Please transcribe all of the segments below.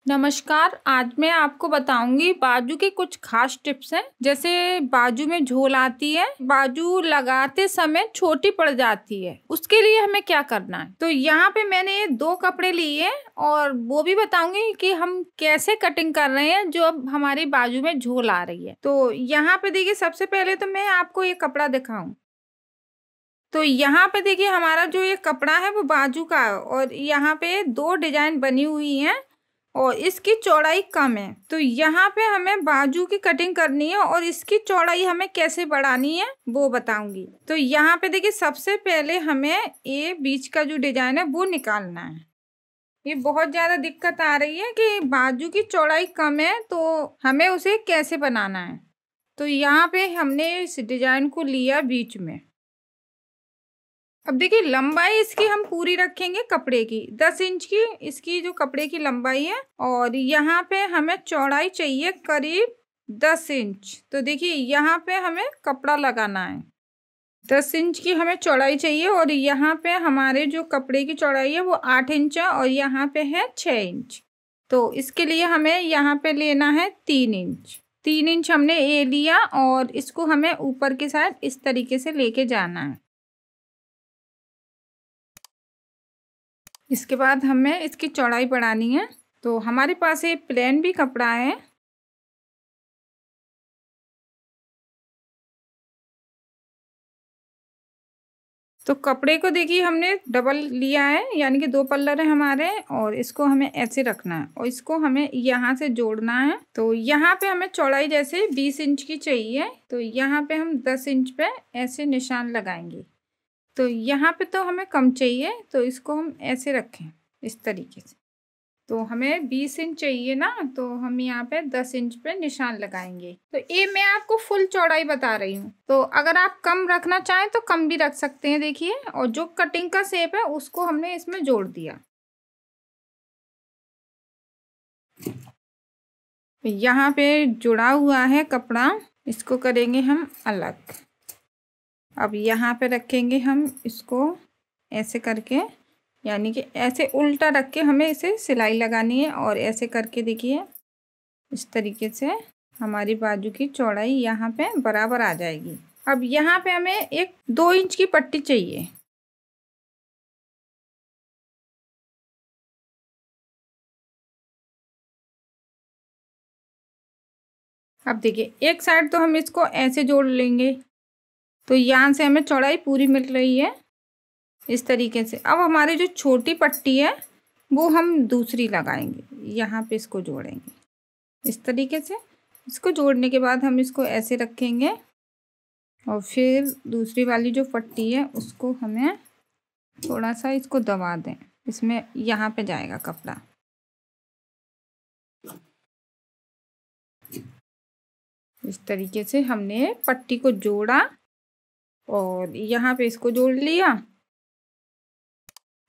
नमस्कार। आज मैं आपको बताऊंगी बाजू की कुछ खास टिप्स हैं। जैसे बाजू में झोल आती है, बाजू लगाते समय छोटी पड़ जाती है, उसके लिए हमें क्या करना है। तो यहाँ पे मैंने 2 कपड़े लिए और वो भी बताऊंगी कि हम कैसे कटिंग कर रहे हैं जो अब हमारी बाजू में झोल आ रही है। तो यहाँ पे देखिए, सबसे पहले तो मैं आपको ये कपड़ा दिखाऊं। तो यहाँ पे देखिए, हमारा जो ये कपड़ा है वो बाजू का है और यहाँ पे 2 डिजाइन बनी हुई हैं और इसकी चौड़ाई कम है। तो यहाँ पे हमें बाजू की कटिंग करनी है और इसकी चौड़ाई हमें कैसे बढ़ानी है वो बताऊंगी। तो यहाँ पे देखिए, सबसे पहले हमें ये बीच का जो डिजाइन है वो निकालना है। ये बहुत ज्यादा दिक्कत आ रही है कि बाजू की चौड़ाई कम है, तो हमें उसे कैसे बनाना है। तो यहाँ पे हमने इस डिजाइन को लिया बीच में। अब देखिए, लंबाई इसकी हम पूरी रखेंगे कपड़े की 10 इंच की, इसकी जो कपड़े की लंबाई है। और यहाँ पे हमें चौड़ाई चाहिए करीब 10 इंच। तो देखिए, यहाँ पे हमें कपड़ा लगाना है, 10 इंच की हमें चौड़ाई चाहिए। और यहाँ पे हमारे जो कपड़े की चौड़ाई है वो 8 इंच है और यहाँ पे है 6 इंच। तो इसके लिए हमें यहाँ पे लेना है 3 इंच। 3 इंच हमने ये लिया और इसको हमें ऊपर की साइड इस तरीके से लेके जाना है। इसके बाद हमें इसकी चौड़ाई बढ़ानी है। तो हमारे पास ये प्लेन भी कपड़ा है। तो कपड़े को देखिए, हमने डबल लिया है, यानी कि 2 पल्लर है हमारे और इसको हमें ऐसे रखना है और इसको हमें यहाँ से जोड़ना है। तो यहाँ पे हमें चौड़ाई जैसे 20 इंच की चाहिए, तो यहाँ पे हम 10 इंच पे ऐसे निशान लगाएंगे। तो यहाँ पे तो हमें कम चाहिए, तो इसको हम ऐसे रखें इस तरीके से। तो हमें 20 इंच चाहिए ना, तो हम यहाँ पे 10 इंच पे निशान लगाएंगे। तो ये मैं आपको फुल चौड़ाई बता रही हूँ, तो अगर आप कम रखना चाहें तो कम भी रख सकते हैं। देखिए, और जो कटिंग का शेप है उसको हमने इसमें जोड़ दिया। यहाँ पे जुड़ा हुआ है कपड़ा, इसको करेंगे हम अलग। अब यहाँ पे रखेंगे हम इसको ऐसे करके, यानी कि ऐसे उल्टा रख के हमें इसे सिलाई लगानी है। और ऐसे करके देखिए, इस तरीके से हमारी बाजू की चौड़ाई यहाँ पे बराबर आ जाएगी। अब यहाँ पे हमें एक 2 इंच की पट्टी चाहिए। अब देखिए, एक साइड तो हम इसको ऐसे जोड़ लेंगे, तो यहाँ से हमें चौड़ाई पूरी मिल रही है इस तरीके से। अब हमारी जो छोटी पट्टी है वो हम दूसरी लगाएंगे, यहाँ पे इसको जोड़ेंगे इस तरीके से। इसको जोड़ने के बाद हम इसको ऐसे रखेंगे और फिर दूसरी वाली जो पट्टी है उसको हमें थोड़ा सा इसको दबा दें, इसमें यहाँ पे जाएगा कपड़ा। इस तरीके से हमने पट्टी को जोड़ा और यहाँ पे इसको जोड़ लिया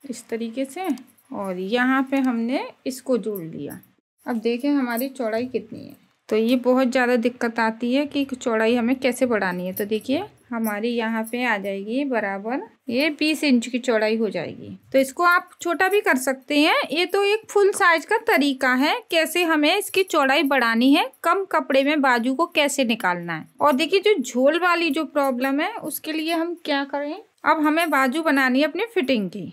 इस तरीके से, और यहाँ पे हमने इसको जोड़ लिया। अब देखें हमारी चौड़ाई कितनी है। तो ये बहुत ज़्यादा दिक्कत आती है कि चौड़ाई हमें कैसे बढ़ानी है। तो देखिए, हमारी यहाँ पे आ जाएगी बराबर, ये 20 इंच की चौड़ाई हो जाएगी। तो इसको आप छोटा भी कर सकते हैं। ये तो एक फुल साइज का तरीका है कैसे हमें इसकी चौड़ाई बढ़ानी है, कम कपड़े में बाजू को कैसे निकालना है। और देखिए, जो झोल वाली जो प्रॉब्लम है उसके लिए हम क्या करें, अब हमें बाजू बनानी है अपनी फिटिंग की।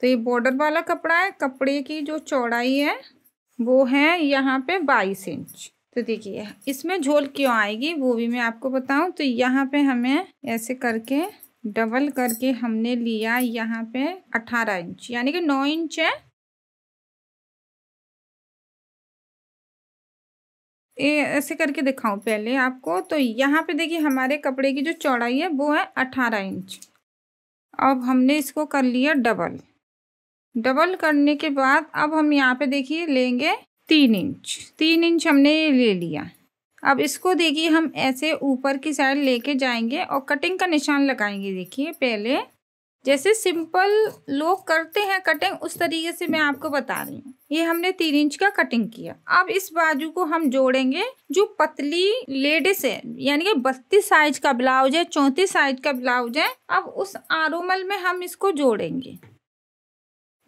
तो ये बॉर्डर वाला कपड़ा है, कपड़े की जो चौड़ाई है वो है यहाँ पे 22 इंच। तो देखिए, इसमें झोल क्यों आएगी वो भी मैं आपको बताऊं। तो यहाँ पे हमें ऐसे करके डबल करके हमने लिया यहाँ पे 18 इंच, यानी कि 9 इंच है। ये ऐसे करके दिखाऊं पहले आपको। तो यहाँ पे देखिए, हमारे कपड़े की जो चौड़ाई है वो है 18 इंच। अब हमने इसको कर लिया डबल। डबल करने के बाद अब हम यहाँ पे देखिए लेंगे 3 इंच। 3 इंच हमने ये ले लिया। अब इसको देखिए, हम ऐसे ऊपर की साइड लेके जाएंगे और कटिंग का निशान लगाएंगे। देखिए, पहले जैसे सिंपल लोग करते हैं कटिंग, उस तरीके से मैं आपको बता रही हूँ। ये हमने 3 इंच का कटिंग किया। अब इस बाजू को हम जोड़ेंगे। जो पतली लेडीज है, यानी कि 32 साइज का ब्लाउज है, 34 साइज का ब्लाउज है, अब उस आरोमल में हम इसको जोड़ेंगे।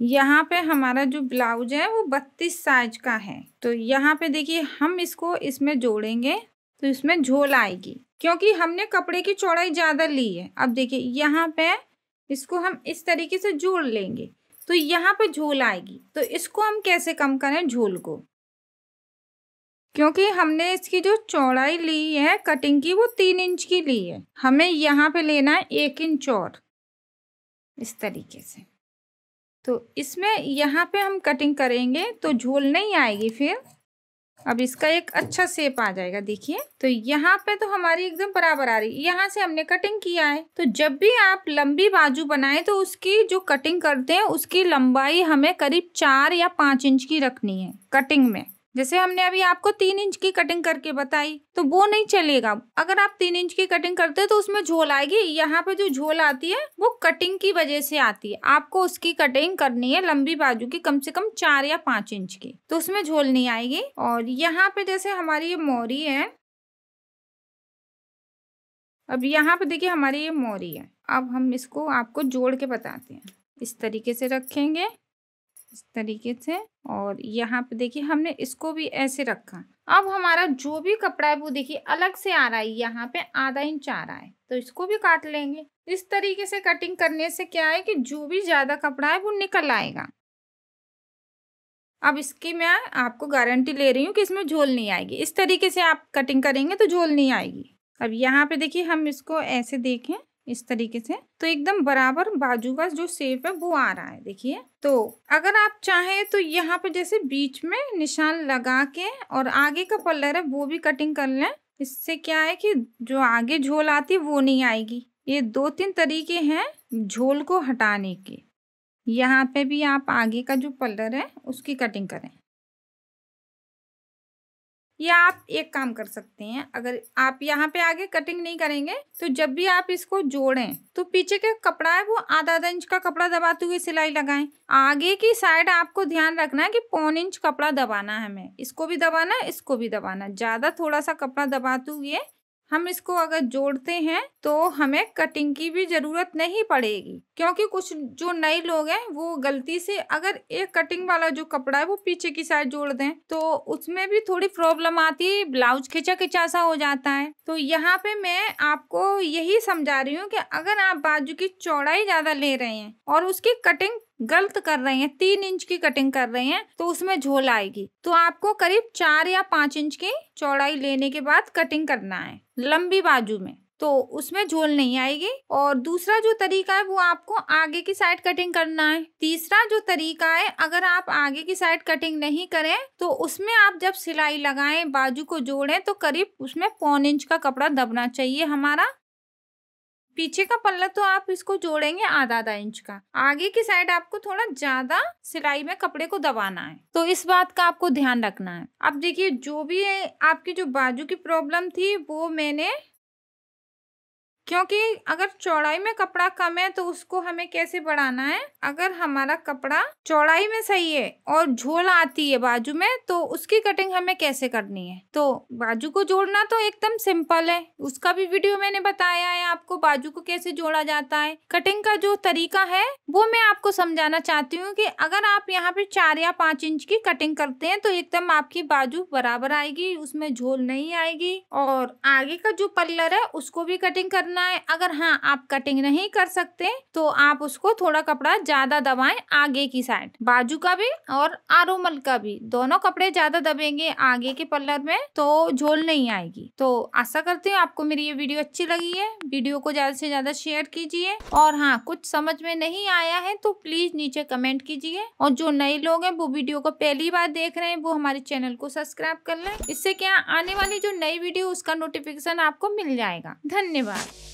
यहाँ पे हमारा जो ब्लाउज है वो 32 साइज का है। तो यहाँ पे देखिए हम इसको इसमें जोड़ेंगे तो इसमें झोल आएगी, क्योंकि हमने कपड़े की चौड़ाई ज़्यादा ली है। अब देखिए यहाँ पे इसको हम इस तरीके से जोड़ लेंगे तो यहाँ पे झोल आएगी। तो इसको हम कैसे कम करें झोल को, क्योंकि हमने इसकी जो चौड़ाई ली है कटिंग की वो 3 इंच की ली है, हमें यहाँ पे लेना है 1 इंच और इस तरीके से। तो इसमें यहाँ पे हम कटिंग करेंगे तो झोल नहीं आएगी फिर। अब इसका एक अच्छा शेप आ जाएगा। देखिए तो यहाँ पे तो हमारी एकदम बराबर आ रही है, यहाँ से हमने कटिंग किया है। तो जब भी आप लंबी बाजू बनाए तो उसकी जो कटिंग करते हैं उसकी लंबाई हमें करीब 4 या 5 इंच की रखनी है कटिंग में। जैसे हमने अभी आपको 3 इंच की कटिंग करके बताई तो वो नहीं चलेगा। अगर आप 3 इंच की कटिंग करते हैं तो उसमें झोल आएगी। यहाँ पे जो झोल आती है वो कटिंग की वजह से आती है। आपको उसकी कटिंग करनी है लंबी बाजू की कम से कम 4 या 5 इंच की, तो उसमें झोल नहीं आएगी। और यहाँ पे जैसे हमारी ये मोरी है, अब यहाँ पे देखिए हमारी ये मोरी है। अब हम इसको आपको जोड़ के बताते हैं। इस तरीके से रखेंगे, इस तरीके से, और यहाँ पे देखिए हमने इसको भी ऐसे रखा। अब हमारा जो भी कपड़ा है वो देखिए अलग से आ रहा है, यहाँ पे आधा इंच आ रहा है, तो इसको भी काट लेंगे। इस तरीके से कटिंग करने से क्या है कि जो भी ज्यादा कपड़ा है वो निकल आएगा। अब इसकी मैं आपको गारंटी ले रही हूँ कि इसमें झोल नहीं आएगी। इस तरीके से आप कटिंग करेंगे तो झोल नहीं आएगी। अब यहाँ पे देखिए हम इसको ऐसे देखें इस तरीके से, तो एकदम बराबर बाजू का जो शेप है वो आ रहा है। देखिए तो अगर आप चाहें तो यहाँ पे जैसे बीच में निशान लगा के और आगे का पल्लर है वो भी कटिंग कर लें। इससे क्या है कि जो आगे झोल आती है वो नहीं आएगी। ये 2-3 तरीके हैं झोल को हटाने के। यहाँ पे भी आप आगे का जो पल्लर है उसकी कटिंग करें। या आप एक काम कर सकते हैं, अगर आप यहाँ पे आगे कटिंग नहीं करेंगे तो जब भी आप इसको जोड़ें तो पीछे का कपड़ा है वो आधा इंच का कपड़ा दबाते हुए सिलाई लगाएं। आगे की साइड आपको ध्यान रखना है कि 1.25 इंच कपड़ा दबाना है हमें। इसको भी दबाना है, इसको भी दबाना है। ज्यादा थोड़ा सा कपड़ा दबाते हुए हम इसको अगर जोड़ते हैं तो हमें कटिंग की भी जरूरत नहीं पड़ेगी, क्योंकि कुछ जो नए लोग हैं वो गलती से अगर एक कटिंग वाला जो कपड़ा है वो पीछे की साइड जोड़ दें तो उसमें भी थोड़ी प्रॉब्लम आती है, ब्लाउज खिंचा खिंचा सा हो जाता है। तो यहाँ पे मैं आपको यही समझा रही हूँ कि अगर आप बाजू की चौड़ाई ज्यादा ले रहे हैं और उसकी कटिंग गलत कर रहे हैं, 3 इंच की कटिंग कर रहे हैं, तो उसमें झोल आएगी। तो आपको करीब 4 या 5 इंच की चौड़ाई लेने के बाद कटिंग करना है लंबी बाजू में, तो उसमें झोल नहीं आएगी। और दूसरा जो तरीका है वो आपको आगे की साइड कटिंग करना है। तीसरा जो तरीका है, अगर आप आगे की साइड कटिंग नहीं करें तो उसमें आप जब सिलाई लगाएं बाजू को जोड़ें तो करीब उसमें 1.25 इंच का कपड़ा दबना चाहिए हमारा। पीछे का पल्ला तो आप इसको जोड़ेंगे आधा इंच का, आगे की साइड आपको थोड़ा ज्यादा सिलाई में कपड़े को दबाना है। तो इस बात का आपको ध्यान रखना है। अब देखिए जो भी आपकी जो बाजू की प्रॉब्लम थी वो मैंने, क्योंकि अगर चौड़ाई में कपड़ा कम है तो उसको हमें कैसे बढ़ाना है। अगर हमारा कपड़ा चौड़ाई में सही है और झोल आती है बाजू में तो उसकी कटिंग हमें कैसे करनी है। तो बाजू को जोड़ना तो एकदम सिंपल है, उसका भी वीडियो मैंने बताया है आपको, बाजू को कैसे जोड़ा जाता है। कटिंग का जो तरीका है वो मैं आपको समझाना चाहती हूँ कि अगर आप यहाँ पे 4 या 5 इंच की कटिंग करते हैं तो एकदम आपकी बाजू बराबर आएगी, उसमें झोल नहीं आएगी। और आगे का जो पल्लर है उसको भी कटिंग करना है। अगर हाँ आप कटिंग नहीं कर सकते तो आप उसको थोड़ा कपड़ा ज्यादा दबाएं, आगे की साइड बाजू का भी और आरोमल का भी, दोनों कपड़े ज्यादा दबेंगे आगे के पल्लर में तो झोल नहीं आएगी। तो आशा करती हूँ आपको मेरी ये वीडियो अच्छी लगी है। वीडियो को ज्यादा से ज्यादा शेयर कीजिए, और हाँ कुछ समझ में नहीं आया है तो प्लीज नीचे कमेंट कीजिए। और जो नए लोग हैं वो वीडियो को पहली बार देख रहे हैं वो हमारे चैनल को सब्सक्राइब कर लें। इससे क्या आने वाली जो नई वीडियो उसका नोटिफिकेशन आपको मिल जाएगा। धन्यवाद।